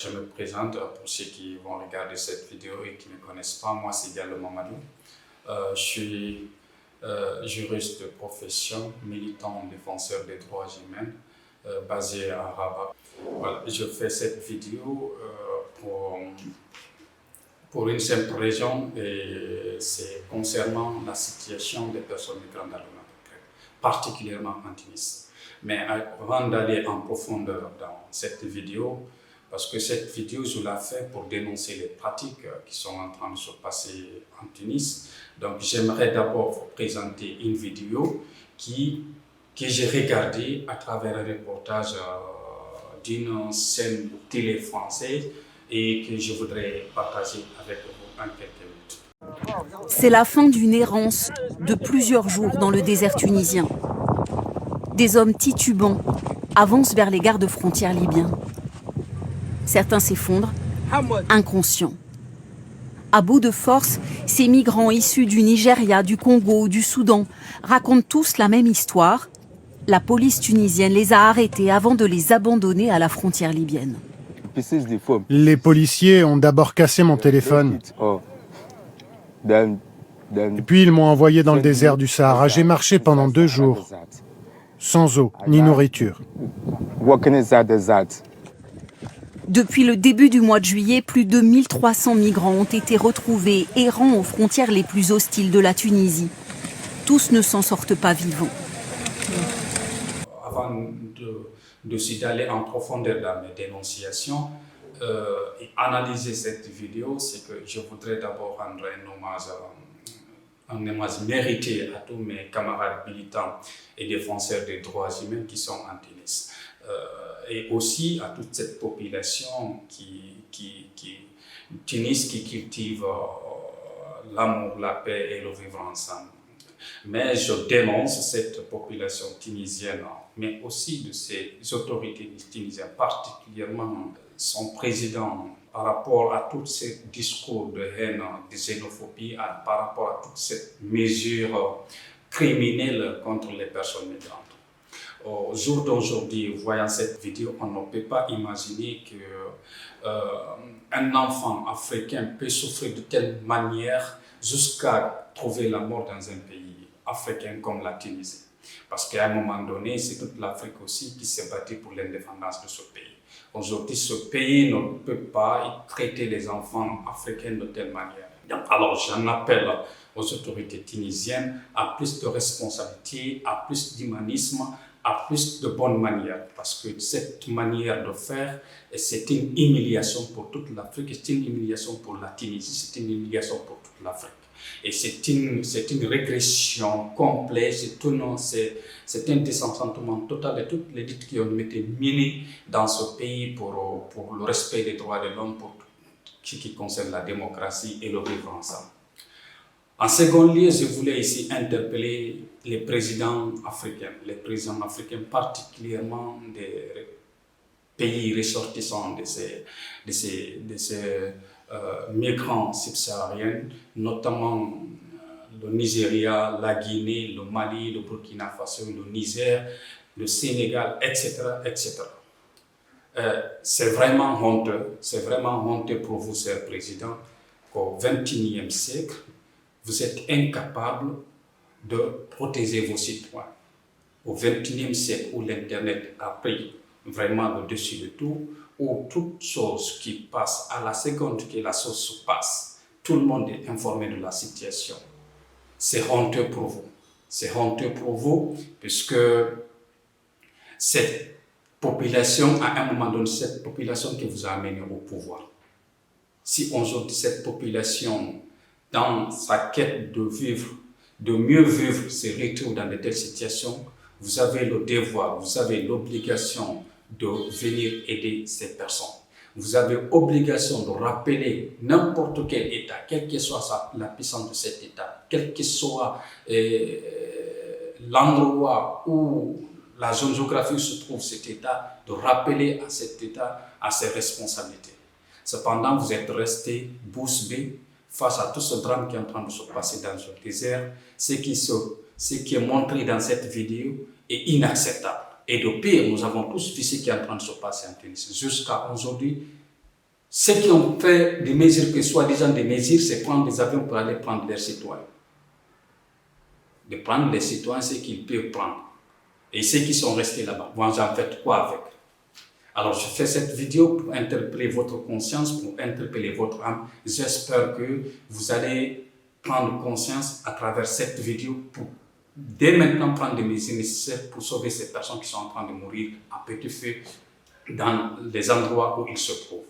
Je me présente pour ceux qui vont regarder cette vidéo et qui ne connaissent pas. Moi, c'est Diallo Mamadou. Je suis juriste de profession, militant défenseur des droits humains, basé à Rabat. Voilà, je fais cette vidéo pour une simple raison, et c'est concernant la situation des personnes migrantes dans le Maghreb, particulièrement en Tunisie. Mais avant d'aller en profondeur dans cette vidéo, parce que cette vidéo, je l'ai faite pour dénoncer les pratiques qui sont en train de se passer en Tunis. Donc, j'aimerais d'abord vous présenter une vidéo que j'ai regardée à travers un reportage d'une chaîne télé française et que je voudrais partager avec vous en quelques minutes. C'est la fin d'une errance de plusieurs jours dans le désert tunisien. Des hommes titubants avancent vers les gardes-frontières libyens. Certains s'effondrent, inconscients. À bout de force, ces migrants issus du Nigeria, du Congo, du Soudan racontent tous la même histoire. La police tunisienne les a arrêtés avant de les abandonner à la frontière libyenne. Les policiers ont d'abord cassé mon téléphone. Et puis ils m'ont envoyé dans le désert du Sahara. J'ai marché pendant 2 jours, sans eau ni nourriture. Depuis le début du mois de juillet, plus de 1300 migrants ont été retrouvés errant aux frontières les plus hostiles de la Tunisie. Tous ne s'en sortent pas vivants. Avant d'aller en profondeur dans mes dénonciations et analyser cette vidéo, c'est que je voudrais d'abord rendre un hommage mérité à tous mes camarades militants et défenseurs des droits humains qui sont en Tunis. Et aussi à toute cette population Tunis qui cultive l'amour, la paix et le vivre ensemble. Mais je dénonce cette population tunisienne, mais aussi de ces autorités tunisiennes, particulièrement son président, par rapport à tous ces discours de haine, de xénophobie, par rapport à toutes ces mesures criminelles contre les personnes migrantes. Au jour d'aujourd'hui, voyant cette vidéo, on ne peut pas imaginer qu'un enfant africain peut souffrir de telle manière jusqu'à trouver la mort dans un pays africain comme la Tunisie. Parce qu'à un moment donné, c'est toute l'Afrique aussi qui s'est battue pour l'indépendance de ce pays. Aujourd'hui, ce pays ne peut pas traiter les enfants africains de telle manière. Alors, j'en appelle aux autorités tunisiennes à plus de responsabilité, à plus d'humanisme, à plus de bonnes manières, parce que cette manière de faire, c'est une humiliation pour toute l'Afrique, c'est une humiliation pour la Tunisie, c'est une humiliation pour toute l'Afrique. Et c'est une régression complète, c'est un désenchantement total de toutes les luttes qui ont été menées dans ce pays pour le respect des droits de l'homme, pour ce qui concerne la démocratie et le vivre ensemble. En second lieu, je voulais ici interpeller les présidents africains particulièrement des pays ressortissants de ces migrants subsahariens, notamment le Nigeria, la Guinée, le Mali, le Burkina Faso, le Niger, le Sénégal, etc., etc. C'est vraiment honteux pour vous, chers présidents, qu'au XXIe siècle, vous êtes incapables de protéger vos citoyens. Au XXIe siècle, où l'Internet a pris vraiment le dessus de tout, où toute chose qui passe, à la seconde que la chose se passe, tout le monde est informé de la situation. C'est honteux pour vous. C'est honteux pour vous, puisque cette population, à un moment donné, cette population qui vous a amené au pouvoir. Si aujourd'hui cette population, dans sa quête de vivre, de mieux vivre, se retrouve dans de telles situations, vous avez le devoir, vous avez l'obligation de venir aider ces personnes. Vous avez l'obligation de rappeler n'importe quel État, quelle que soit la puissance de cet État, quel que soit l'endroit où la zone géographique où se trouve cet État, de rappeler à cet État à ses responsabilités. Cependant, vous êtes resté bouche bée face à tout ce drame qui est en train de se passer dans le désert. Ce qui est montré dans cette vidéo est inacceptable. Et de pire, nous avons tous vu ce qui est en train de se passer en Tunisie. Jusqu'à aujourd'hui, Ceux qui ont fait des mesures, que soi-disant des mesures, c'est prendre des avions pour aller prendre leurs citoyens. De prendre les citoyens, ce qu'ils peuvent prendre. Et ceux qui sont restés là-bas, vous en faites quoi avec? Alors, je fais cette vidéo pour interpeller votre conscience, pour interpeller votre âme. J'espère que vous allez prendre conscience à travers cette vidéo pour dès maintenant prendre des mesures nécessaires pour sauver ces personnes qui sont en train de mourir à petit feu dans les endroits où ils se trouvent.